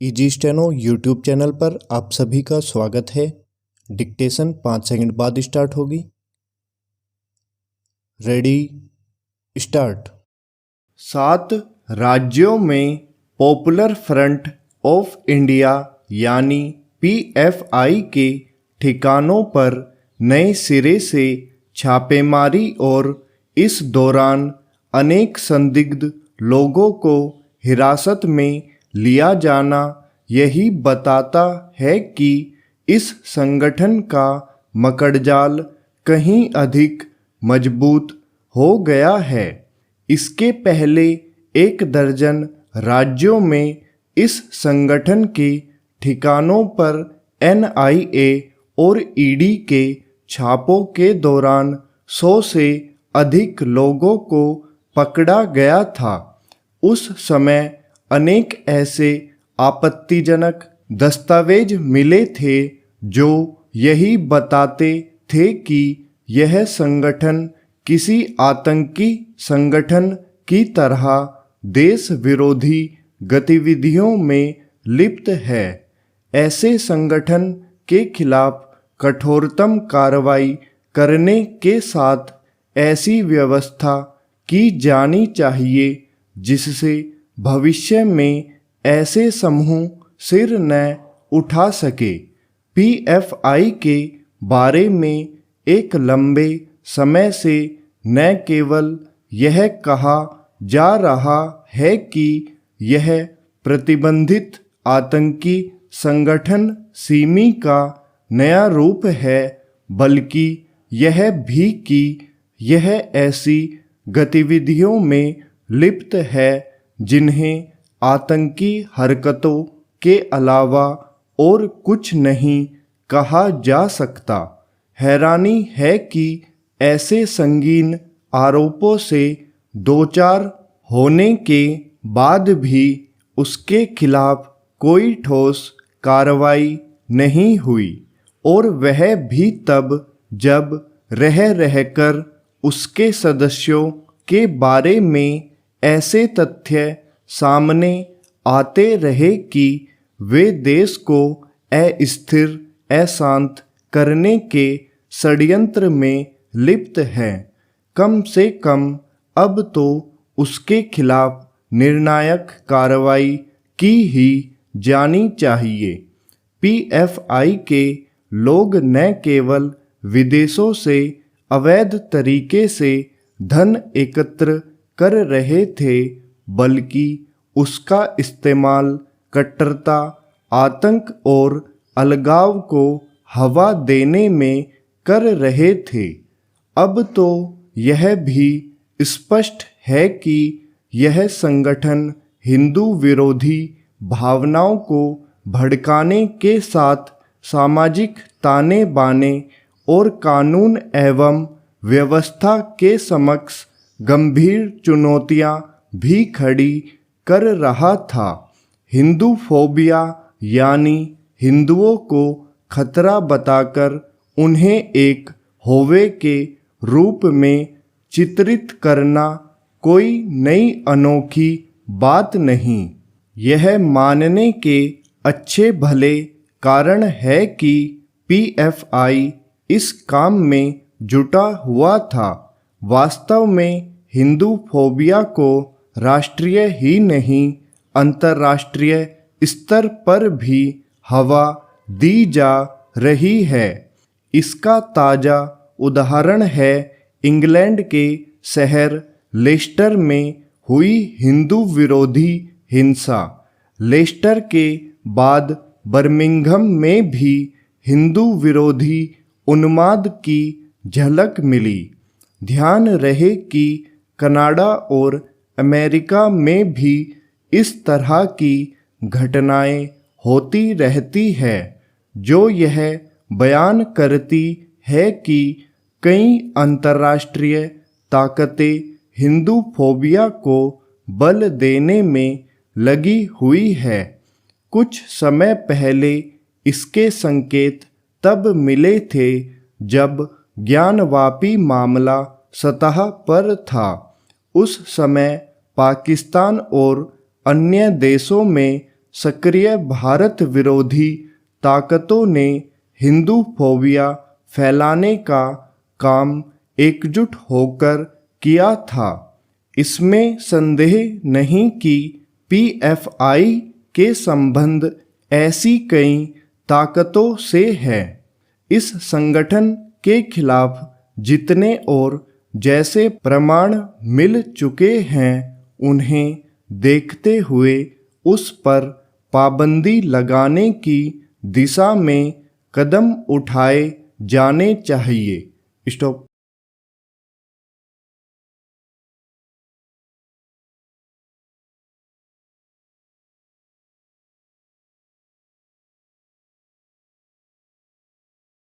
Easy steno YouTube channel पर आप सभी का स्वागत है। डिक्टेशन 5 सेकंड बाद स्टार्ट होगी। Ready start. 7 राज्यों में पॉपुलर फ्रंट ऑफ इंडिया यानी पीएफआई के ठिकानों पर नए सिरे से छापेमारी और इस दौरान अनेक संदिग्ध लोगों को हिरासत में लिया जाना यही बताता है कि इस संगठन का मकड़जाल कहीं अधिक मजबूत हो गया है। इसके पहले 1 दर्जन राज्यों में इस संगठन के ठिकानों पर एनआईए और ईडी के छापों के दौरान 100 से अधिक लोगों को पकड़ा गया था। उस समय अनेक ऐसे आपत्तिजनक दस्तावेज मिले थे जो यही बताते थे कि यह संगठन किसी आतंकी संगठन की तरह देश विरोधी गतिविधियों में लिप्त है। ऐसे संगठन के खिलाफ कठोरतम कार्रवाई करने के साथ ऐसी व्यवस्था की जानी चाहिए जिससे भविष्य में ऐसे समूह सिर न उठा सके। पीएफआई के बारे में एक लंबे समय से न केवल यह कहा जा रहा है कि यह प्रतिबंधित आतंकी संगठन सिमी का नया रूप है, बल्कि यह भी कि यह ऐसी गतिविधियों में लिप्त है जिन्हें आतंकी हरकतों के अलावा और कुछ नहीं कहा जा सकता। हैरानी है कि ऐसे संगीन आरोपों से दो-चार होने के बाद भी उसके खिलाफ कोई ठोस कार्रवाई नहीं हुई, और वह भी तब जब रहकर उसके सदस्यों के बारे में ऐसे तथ्य सामने आते रहे कि वे देश को अस्थिर अशांत करने के षड्यंत्र में लिप्त हैं। कम से कम अब तो उसके खिलाफ निर्णायक कार्रवाई की ही जानी चाहिए। पीएफआई के लोग न केवल विदेशों से अवैध तरीके से धन एकत्र कर रहे थे, बल्कि उसका इस्तेमाल कट्टरता, आतंक और अलगाव को हवा देने में कर रहे थे। अब तो यह भी स्पष्ट है कि यह संगठन हिंदू विरोधी भावनाओं को भड़काने के साथ सामाजिक ताने बाने और कानून एवं व्यवस्था के समक्ष गंभीर चुनौतियां भी खड़ी कर रहा था। हिंदू फोबिया यानी हिंदुओं को खतरा बताकर उन्हें एक होवे के रूप में चित्रित करना कोई नई अनोखी बात नहीं। यह मानने के अच्छे भले कारण है कि पीएफआई इस काम में जुटा हुआ था। वास्तव में हिंदू फोबिया को राष्ट्रीय ही नहीं, अंतर्राष्ट्रीय स्तर पर भी हवा दी जा रही है। इसका ताज़ा उदाहरण है इंग्लैंड के शहर लेस्टर में हुई हिंदू विरोधी हिंसा। लेस्टर के बाद बर्मिंघम में भी हिंदू विरोधी उन्माद की झलक मिली। ध्यान रहे कि कनाडा और अमेरिका में भी इस तरह की घटनाएं होती रहती है, जो यह बयान करती है कि कई अंतर्राष्ट्रीय ताकतें हिंदू फोबिया को बल देने में लगी हुई है। कुछ समय पहले इसके संकेत तब मिले थे जब ज्ञानवापी मामला सतह पर था। उस समय पाकिस्तान और अन्य देशों में सक्रिय भारत विरोधी ताकतों ने हिंदू फोबिया फैलाने का काम एकजुट होकर किया था। इसमें संदेह नहीं कि पीएफआई के संबंध ऐसी कई ताकतों से है। इस संगठन के खिलाफ जितने और जैसे प्रमाण मिल चुके हैं, उन्हें देखते हुए उस पर पाबंदी लगाने की दिशा में कदम उठाए जाने चाहिए। स्टॉप।